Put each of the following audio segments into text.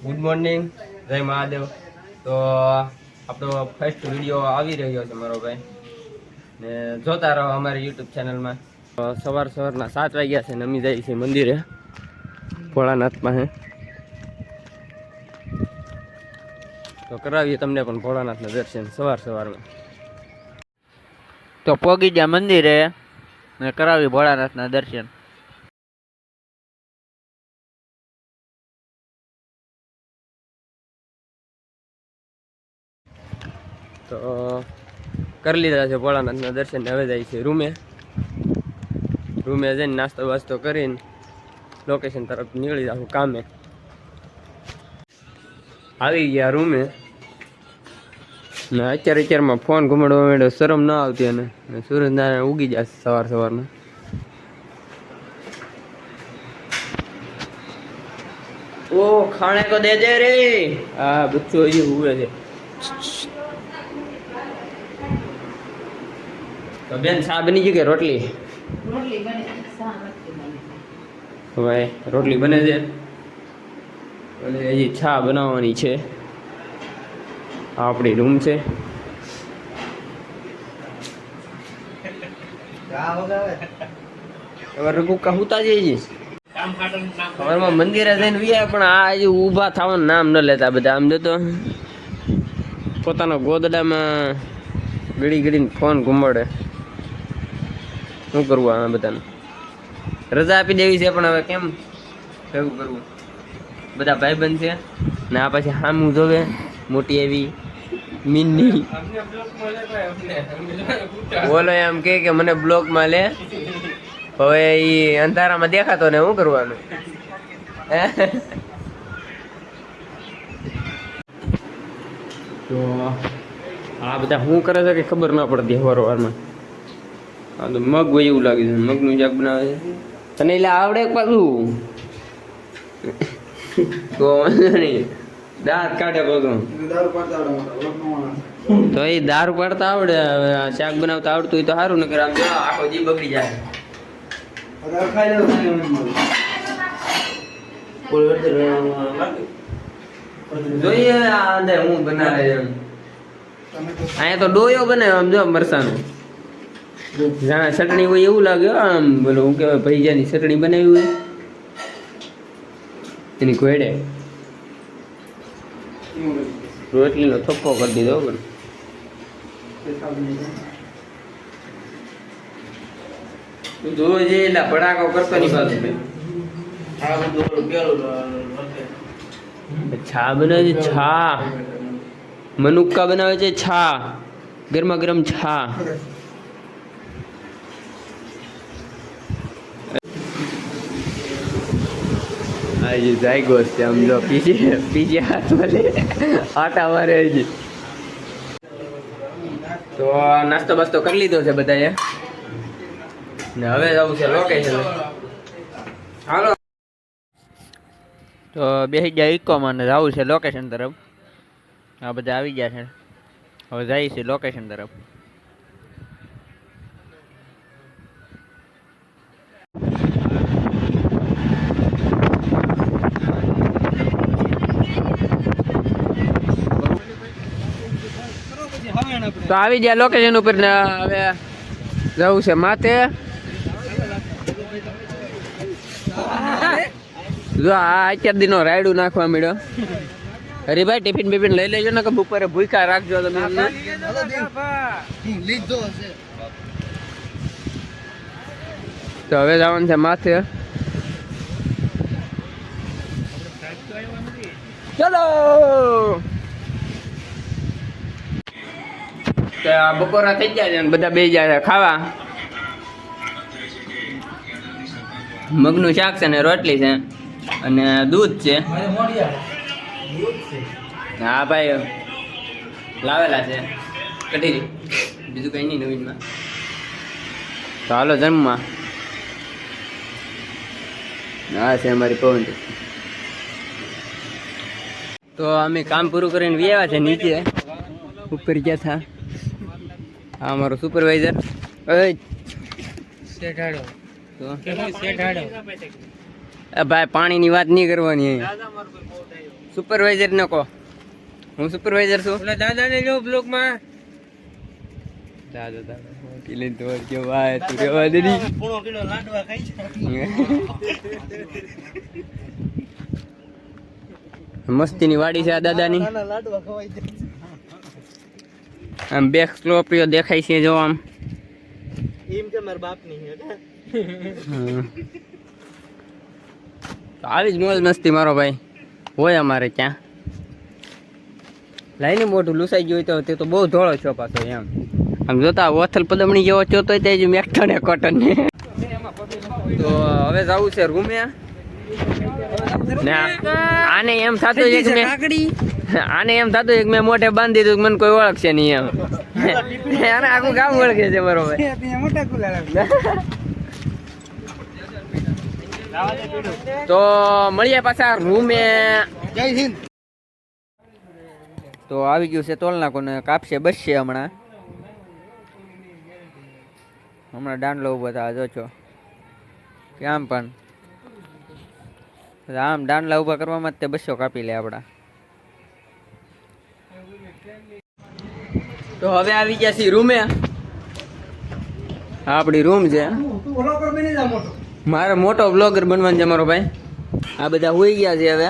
Good morning, જય મહાદેવ. તો આપણો ફર્સ્ટ વિડીયો આવી રહ્યો છે મારો ભાઈ, ને જોતા રહો અમારી યુટ્યુબ ચેનલમાં. સવારના 7 વાગ્યા છે ને અમે જઈએ છીએ મંદિરે ભોળાનાથ પાસે. તો કરાવીએ તમને પણ ભોળાનાથના દર્શન સવારમાં. તો પોગી ગયા મંદિરે ને કરાવી ભોળાનાથના દર્શન. તો કરી લીધા છે ભોળાનાથના દર્શન. હવે જાય છે રૂમે જઈને નાસ્તો વાસ્તો કરીને લોકેશન તરફ નીકળી જાઉં કામે. આવી ગયા રૂમે ને અત્યારમાં ફોન ઘુમાડવા માંડ્યો. શરમ ના આવતી અને સૂરજનારાયણ ઉગી જાય સવારમાં. ઓ ખાણે કો દે દે રે. આ બચ્ચો એ હુવે છે. તો બેન શા બની ગઈ કે રોટલી? ભાઈ રોટલી બને છે અને હજી છા બનાવવાની છે. આપણી રૂમ છે. કુકા હુતા જઈએ સવારમાં મંદિરે જઈને વ્યા, પણ આ હજી ઊભા થવાનું નામ ન લેતા બધા. આમ જતો પોતાના ગોદડામાં ઘડીને ફોન ઘુમાડે. શું કરવું આ બધાને? રજા આપી દેવી છે પણ હવે કેમ ભેગું કરવું? બધા ભાઈબંધ છે ને આ પછી સામું જોવે મોટી એવી મીની. બોલો એમ કે મને બ્લોકમાં લે. હવે એ અંધારામાં દેખાતો ને શું કરવાનું? તો આ બધા શું કરે છે કે ખબર ના પડતી વારમાં. હા તો મગ હોય એવું લાગે છે. મગનું શાક બનાવે છે. તને એટલે આવડે પાછું તો નહીં દાંત કાઢે બધું. તો એ દારૂ પાડતા આવડે. હવે શાક બનાવતા આવડતું હોય તો સારું, નકર આમ જો આખો જી બગડી જાય. જોઈએ અંદર હું બનાવે એમ. અહીંયા તો ડોયો બને આમ જો મરસાનો. જાણે ચટણી હોય એવું લાગે. આમ બોલો હું કહેવાય ભૈજાની ચટણી બનાવી હોય એની ઘોડે રોટલીનો થપ્પો કરી દીધો. પણ જોવો છે એટલે ભડાકો કરતો નહીં પાછું. છા બનાવે છે. છા મનુક્કા બનાવે છે. છા ગરમા ગરમ છા. હજી જાયગોસ છે. આમ જો પીછે હાથમાં લે આટા મારે હજી. તો નાસ્તો બાસ્તો કરી લીધો છે બધાએ ને હવે જવું છે લોકેશન. હાલો તો બેસી ગયા ઇકોમાં ને જવું છે લોકેશન તરફ. આ બધા આવી ગયા છે. હવે જાય છે લોકેશન તરફ. તો આવી ગયા લોકેશન ઉપર ને હવે જવું છે માથે. જો આ અત્યાર દિનો રાયડું નાખવા મળ્યો. હરીભાઈ ટિફિન બિફિન લઈ લેજો ને કે બપોરે ભૂખ્યા રાખજો તમે અમને. તો હવે જવાનું છે માથે. ચલો બપોરા થઈ ગયા છે ને બધા બે જાય છે ખાવા. મગનું શાક છે ને રોટલી છે અને દૂધ છે. હા ભાઈ લાવેલા છે કઢી, બીજું કઈ નહીં નવીનમાં. તો હાલો જમવા. હા છે અમારી પવન. તો અમે કામ પૂરું કરીને વ્યા છે નીચે. ઉપર ગયા હતા. હા અમારો સુપરવાઇઝર. ભાઈ પાણીની વાત નહીં કરવાની સુપરવાઇઝર ને કહો હું સુપરવાઇઝર છું દાદાને જો બ્લોકમાં દાદા કિલીન તો કે ભાઈ તું રેવા દે ની પૂરો કિલો લાડવા ખાઈ છે મસ્તીની વાડી છે આ દાદાની લાડવા ખવાઈ જાય આમ બેક સ્લોપીઓ દેખાય છે જો આમ એમ કે મારા બાપની છે આવી જ મોજ મસ્તી મારો ભાઈ હોય અમારે ક્યાં લાઈને મોઢું લૂસાઈ ગયું હોય તો તે તો બહુ ધોળો છો પાછો એમ આમ જોતા વથલ પદમણી જેવો થયો તો તે જ મેકઠો ને કોટન ને તો હવે જવું છે રૂમે આને એમ થતું એક મેં આને એમ થતું એક મેં મોઢે બાંધી દીધું મને કોઈ ઓળખશે નહીં એમ આને આખું ગામ ઓળખે છે બરોબર તો મળીએ પાછા રૂમે જય હિન્દ તો આવી ગયું છે તોલ નાખો કાપશે બસશે હમણાં દાંડલો ઉભો થવા જો છો કે આમ પણ આમ દાંડલા ઉભા કરવામાં જ તે બસો કાપી લે આપણા તો હવે આવી ગયા છીએ રૂમે આપણી રૂમ છે મારે મોટો બ્લોગર બનવાનો છે મારો ભાઈ આ બધા હોઈ ગયા છે હવે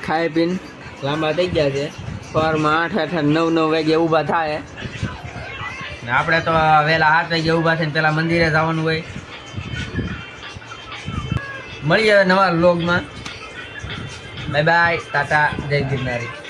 ખાઈ પીને લાંબા થઈ ગયા છે સવારમાં 8 9 વાગે ઊભા થાય ને આપણે તો વહેલા 8 વાગે ઊભા થઈને પેલા મંદિરે જવાનું હોય મળીએ હવે નવા વ્લોગમાં બાય બાય ટાટા જય ગિરનારી